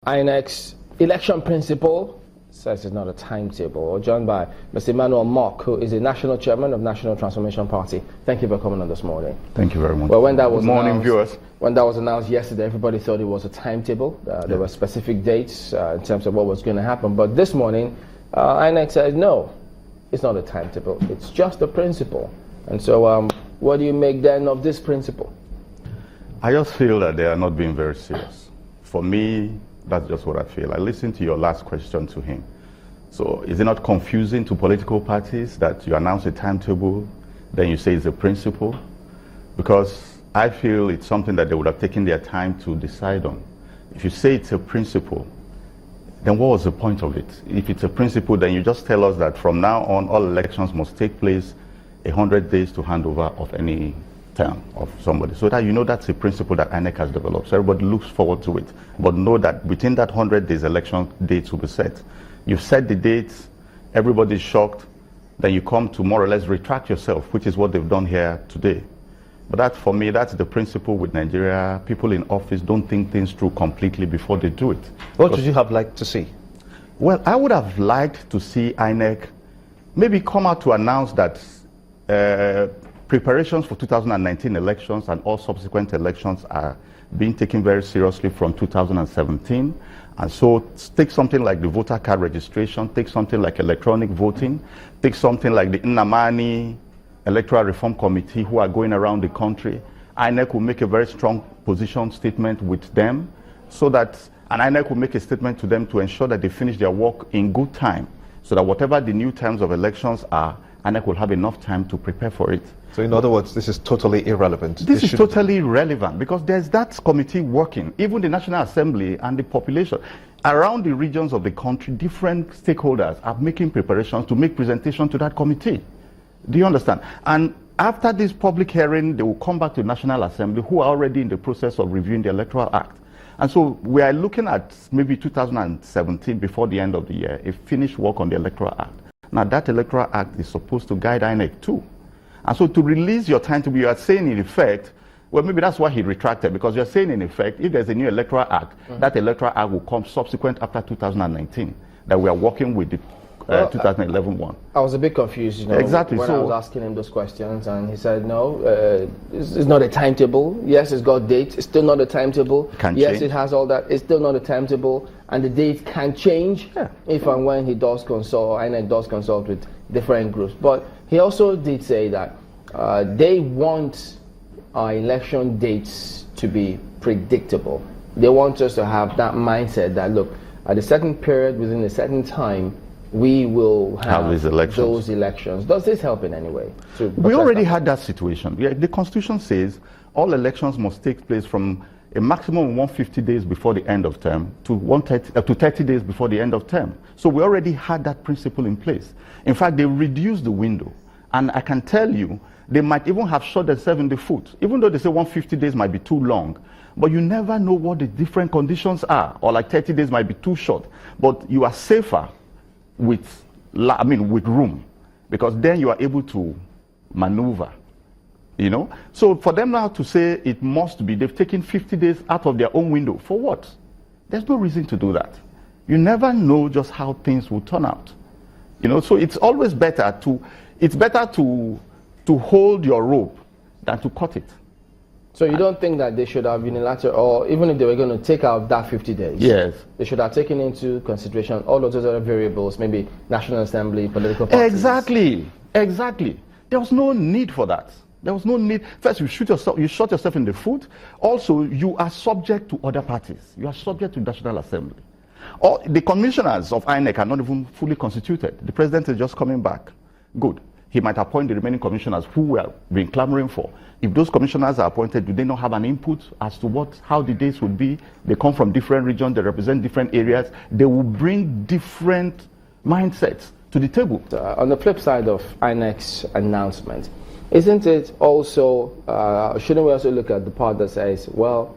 INEC's election principle says it's not a timetable. We're joined by Mr. Emmanuel, who is the national chairman of National Transformation Party. Thank you for coming on this morning. Thank you very much. Well, when that was Good morning, viewers. When that was announced yesterday, everybody thought it was a timetable. There were specific dates in terms of what was going to happen. But this morning, INEC said, no, it's not a timetable. It's just a principle. And so what do you make then of this principle? I just feel that they are not being very serious. For me, that's just what I feel. I listened to your last question to him. So is it not confusing to political parties that you announce a timetable, then you say it's a principle? Because I feel it's something that they would have taken their time to decide on. If you say it's a principle, then what was the point of it? If it's a principle, then you just tell us that from now on, all elections must take place 100 days to handover of any term of somebody. So that you know that's a principle that INEC has developed. So everybody looks forward to it. But know that within that 100 days, election dates will be set. You've set the dates, everybody's shocked, then you come to more or less retract yourself, which is what they've done here today. But that, for me, that's the principle with Nigeria. People in office don't think things through completely before they do it. What would you have liked to see? Well, I would have liked to see INEC maybe come out to announce that preparations for 2019 elections and all subsequent elections are being taken very seriously from 2017. And so take something like the voter card registration, take something like electronic voting, take something like the Nnamani Electoral Reform Committee who are going around the country. INEC will make a very strong position statement with them so that, and INEC will make a statement to them to ensure that they finish their work in good time so that whatever the new terms of elections are, INEC will have enough time to prepare for it. So in other words, this is totally irrelevant. This is totally relevant because there's that committee working, even the National Assembly and the population. Around the regions of the country, different stakeholders are making preparations to make presentation to that committee. Do you understand? And after this public hearing, they will come back to the National Assembly, who are already in the process of reviewing the Electoral Act. And so we are looking at maybe 2017, before the end of the year, a finished work on the Electoral Act. Now that Electoral Act is supposed to guide INEC too. And so to release your timetable, you are saying in effect, well, maybe that's why he retracted, because you're saying in effect, if there's a new Electoral Act, that Electoral Act will come subsequent after 2019, that we are working with the 2011 one. I was a bit confused, exactly. When I was asking him those questions, and he said, no, it's not a timetable. Yes, it's got dates. It's still not a timetable. Yes, it has all that. It's still not a timetable, and the dates can change if and when he does consult, INEC does consult with different groups. But he also did say that they want our election dates to be predictable. They want us to have that mindset that, look, at a certain period, within a certain time, we will have those elections. Does this help in any way? We already had that situation. The Constitution says all elections must take place from a maximum of 150 days before the end of term to 30 days before the end of term. So we already had that principle in place. In fact, they reduced the window. And I can tell you, they might even have shot themselves in the foot, even though they say 150 days might be too long. But you never know what the different conditions are, or like 30 days might be too short. But you are safer with room, because then you are able to maneuver, So for them now to say it must be, they've taken 50 days out of their own window. For what? There's no reason to do that. You never know just how things will turn out. So it's always better to hold your rope than to cut it. So you don't think that they should have unilateral, or even if they were going to take out that 50 days, yes, they should have taken into consideration all of those other variables, maybe National Assembly, political parties? Exactly. There was no need for that. There was no need. First, you shot yourself in the foot. Also, you are subject to other parties. You are subject to National Assembly. Or the commissioners of INEC are not even fully constituted. The president is just coming back. Good. He might appoint the remaining commissioners who we have been clamoring for. If those commissioners are appointed, do they not have an input as to how the dates would be? They come from different regions, they represent different areas. They will bring different mindsets to the table. On the flip side of INEC's announcement, isn't it also, shouldn't we also look at the part that says, well,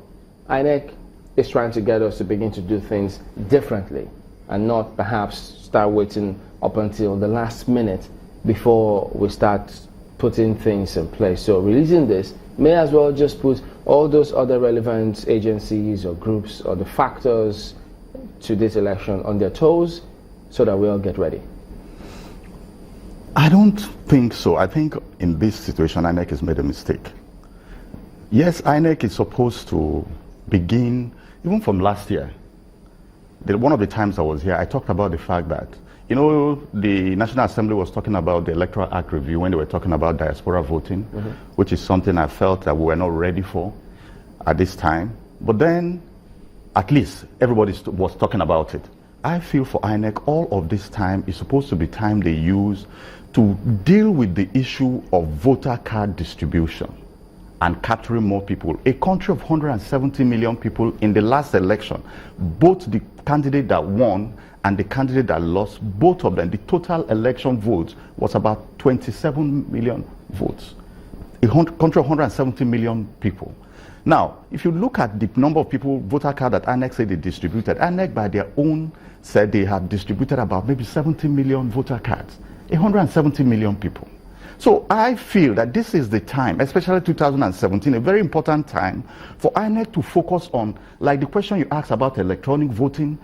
INEC is trying to get us to begin to do things differently and not perhaps start waiting up until the last minute before we start putting things in place. So releasing this may as well just put all those other relevant agencies or groups or the factors to this election on their toes so that we all get ready? I don't think so. I think in this situation, INEC has made a mistake. Yes, INEC is supposed to begin, even from last year. One of the times I was here, I talked about the fact that, you know, the National Assembly was talking about the Electoral Act review when they were talking about diaspora voting, which is something I felt that we were not ready for at this time. But then, at least, everybody was talking about it. I feel for INEC, all of this time is supposed to be time they use to deal with the issue of voter card distribution and capturing more people. A country of 170 million people in the last election, both the candidate that won and the candidate that lost, both of them, the total election votes was about 27 million votes. A country of 170 million people. Now, if you look at the number of people, voter card that INEC said they distributed, INEC by their own said they have distributed about maybe 70 million voter cards. 170 million people. So I feel that this is the time, especially 2017, a very important time for INEC to focus on, like the question you asked about electronic voting,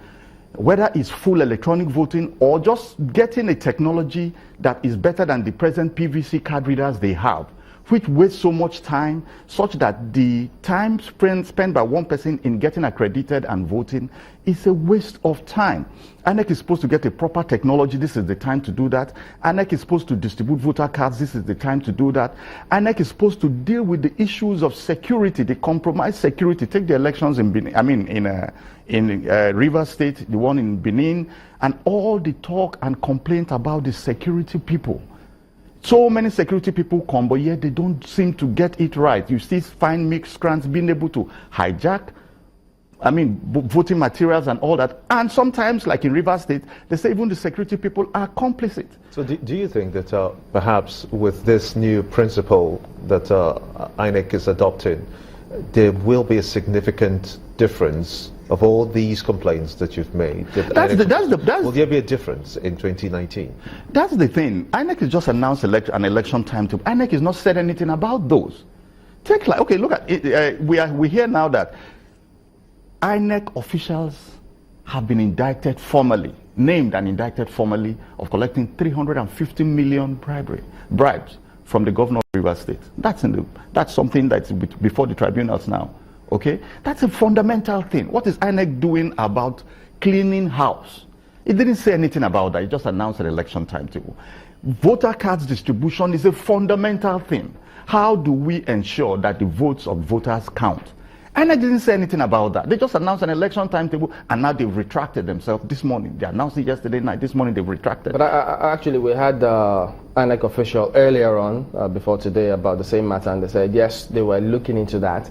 whether it's full electronic voting or just getting a technology that is better than the present PVC card readers they have, which wastes so much time, such that the time spent by one person in getting accredited and voting is a waste of time. INEC is supposed to get a proper technology. This is the time to do that. INEC is supposed to distribute voter cards. This is the time to do that. INEC is supposed to deal with the issues of security, the compromised security. Take the elections in Benin, in Rivers State, the one in Benin, and all the talk and complaint about the security people. So many security people come, but yet they don't seem to get it right. You see fine miscreants being able to hijack, voting materials and all that. And sometimes, like in Rivers State, they say even the security people are complicit. So do you think that perhaps with this new principle that INEC is adopting, there will be a significant difference of all these complaints that you've made? Will there be a difference in 2019? That's the thing. INEC has just announced an election timetable. INEC has not said anything about those. Look at it. We hear now that INEC officials have been indicted formally, named and indicted formally, of collecting 350 million bribes from the governor of Rivers State. That's something that's before the tribunals now. Okay, that's a fundamental thing. What is INEC doing about cleaning house? It didn't say anything about that. It just announced an election timetable. Voter cards distribution is a fundamental thing. How do we ensure that the votes of voters count? INEC didn't say anything about that. They just announced an election timetable, and now they've retracted themselves this morning. They announced it yesterday night. This morning they've retracted. But actually, we had INEC official earlier on, before today, about the same matter, and they said yes, they were looking into that,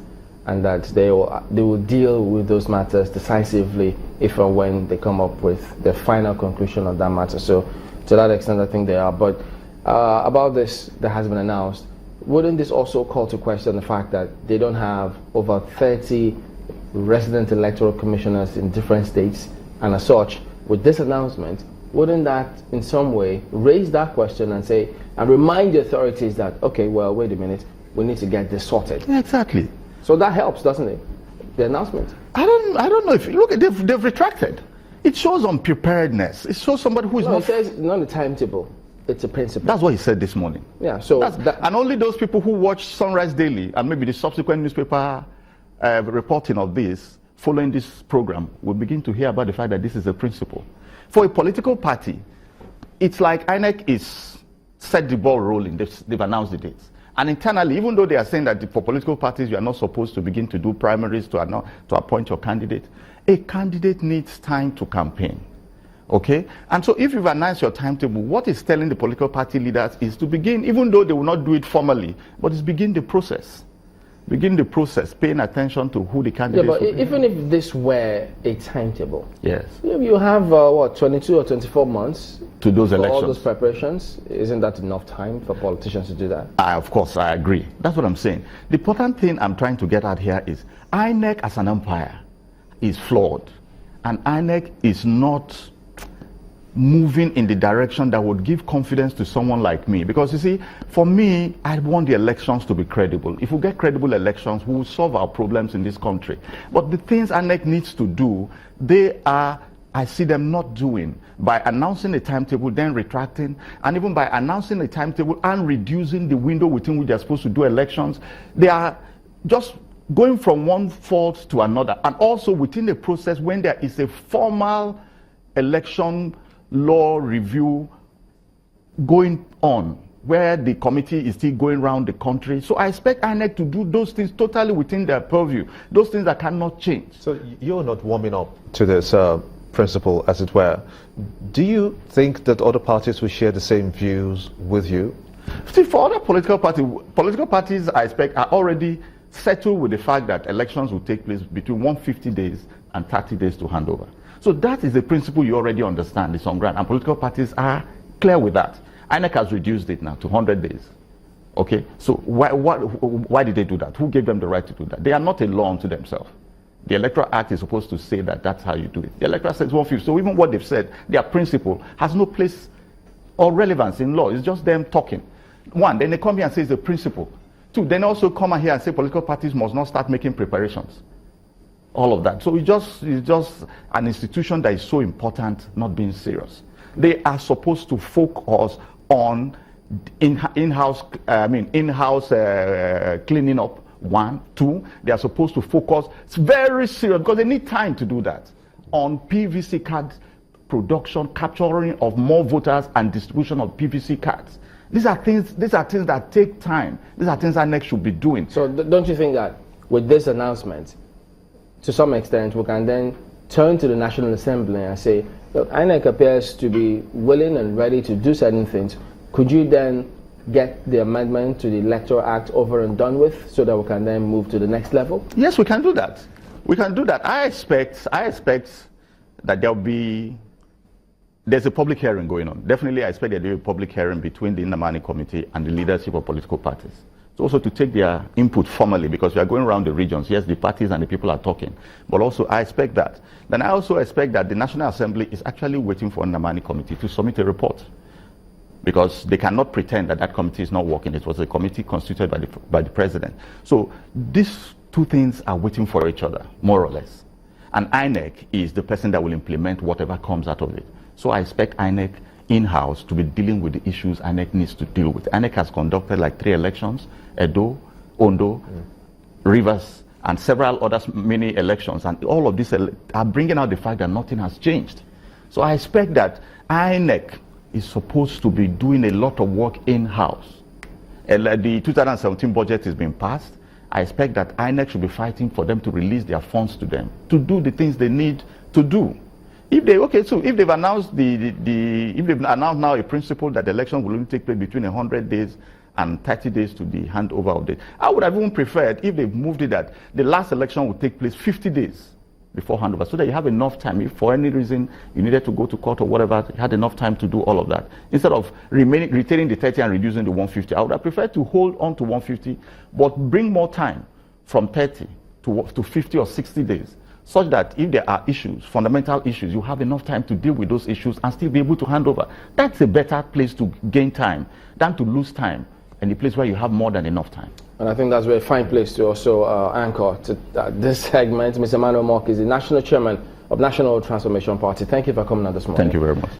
and that they will deal with those matters decisively if and when they come up with the final conclusion of that matter. So to that extent, I think they are. But about this that has been announced, wouldn't this also call to question the fact that they don't have over 30 resident electoral commissioners in different states, and as such, with this announcement, wouldn't that in some way raise that question and say, and remind the authorities that, okay, well, wait a minute, we need to get this sorted? Yeah, exactly. So that helps, doesn't it? The announcement. I don't know if look, they've retracted. It shows unpreparedness. It shows somebody who is not. It says not a timetable. It's a principle. That's what he said this morning. Yeah. So and only those people who watch Sunrise Daily and maybe the subsequent newspaper reporting of this, following this program, will begin to hear about the fact that this is a principle. For a political party, it's like INEC is set the ball rolling. They've announced the dates. And internally, even though they are saying that for political parties, you are not supposed to begin to do primaries to appoint your candidate, a candidate needs time to campaign. Okay? And so if you've announced your timetable, what it's telling the political party leaders is to begin, even though they will not do it formally, but it's begin the process. Begin the process, paying attention to who the candidates are. Yeah, but even if this were a timetable, yes, you have 22 or 24 months to those elections. All those preparations. Isn't that enough time for politicians to do that? Of course, I agree. That's what I'm saying. The important thing I'm trying to get at here is INEC as an empire is flawed, and INEC is not moving in the direction that would give confidence to someone like me. Because you see, for me, I want the elections to be credible. If we get credible elections, we will solve our problems in this country. But the things INEC needs to do, they are I see them not doing by announcing a timetable, then retracting, and even by announcing a timetable and reducing the window within which they're supposed to do elections. They are just going from one fault to another, and also within the process when there is a formal election law review going on, where the committee is still going around the country. So I expect INEC to do those things totally within their purview, those things that cannot change. So you're not warming up to this principle, as it were. Do you think that other parties will share the same views with you? See, for other political parties, I expect, are already settled with the fact that elections will take place between 150 days and 30 days to hand over. So that is a principle you already understand, it's on ground, and political parties are clear with that. INEC has reduced it now to 100 days. Okay, so why did they do that? Who gave them the right to do that? They are not a law unto themselves. The Electoral Act is supposed to say that that's how you do it. The Electoral Act says 150. So even what they've said, their principle has no place or relevance in law. It's just them talking. One, then they come here and say it's a principle. Two, then also come here and say political parties must not start making preparations. All of that. So it's just an institution that is so important not being serious. They are supposed to focus on in-house cleaning up. One, two, they are supposed to focus. It's very serious because they need time to do that on PVC card production, capturing of more voters, and distribution of PVC cards. These are things that take time. These are things INEC should be doing. So don't you think that with this announcement, to some extent, we can then turn to the National Assembly and say, look, INEC appears to be willing and ready to do certain things. Could you then get the amendment to the Electoral Act over and done with so that we can then move to the next level? Yes, we can do that. We can do that. I expect that there's a public hearing going on. Definitely, I expect there'll be a public hearing between the Nnamani Committee and the leadership of political parties. So also to take their input formally, because we are going around the regions. Yes, the parties and the people are talking, but also I expect that. Then I also expect that the National Assembly is actually waiting for the Nnamani Committee to submit a report, because they cannot pretend that that committee is not working. It was a committee constituted by the president. So these two things are waiting for each other, more or less. And INEC is the person that will implement whatever comes out of it. So I expect INEC in-house to be dealing with the issues INEC needs to deal with. INEC has conducted like 3 elections, Edo, Ondo, Rivers, and several other mini elections. And all of these are bringing out the fact that nothing has changed. So I expect that INEC is supposed to be doing a lot of work in-house. The 2017 budget is being passed. I expect that INEC should be fighting for them to release their funds to them to do the things they need to do. If they've announced if they've announced now a principle that the election will only take place between 100 days and 30 days to the handover of it, I would have even preferred if they've moved it that the last election would take place 50 days before handover, so that you have enough time. If for any reason you needed to go to court or whatever, you had enough time to do all of that. Instead of retaining the 30 and reducing the 150, I would have preferred to hold on to 150, but bring more time from 30 to 50 or 60 days, such that if there are issues, fundamental issues, you have enough time to deal with those issues and still be able to hand over. That's a better place to gain time than to lose time in a place where you have more than enough time. And I think that's a very fine place to also anchor to this segment. Mr. Emmanuel Mock is the National Chairman of National Transformation Party. Thank you for coming out this morning. Thank you very much.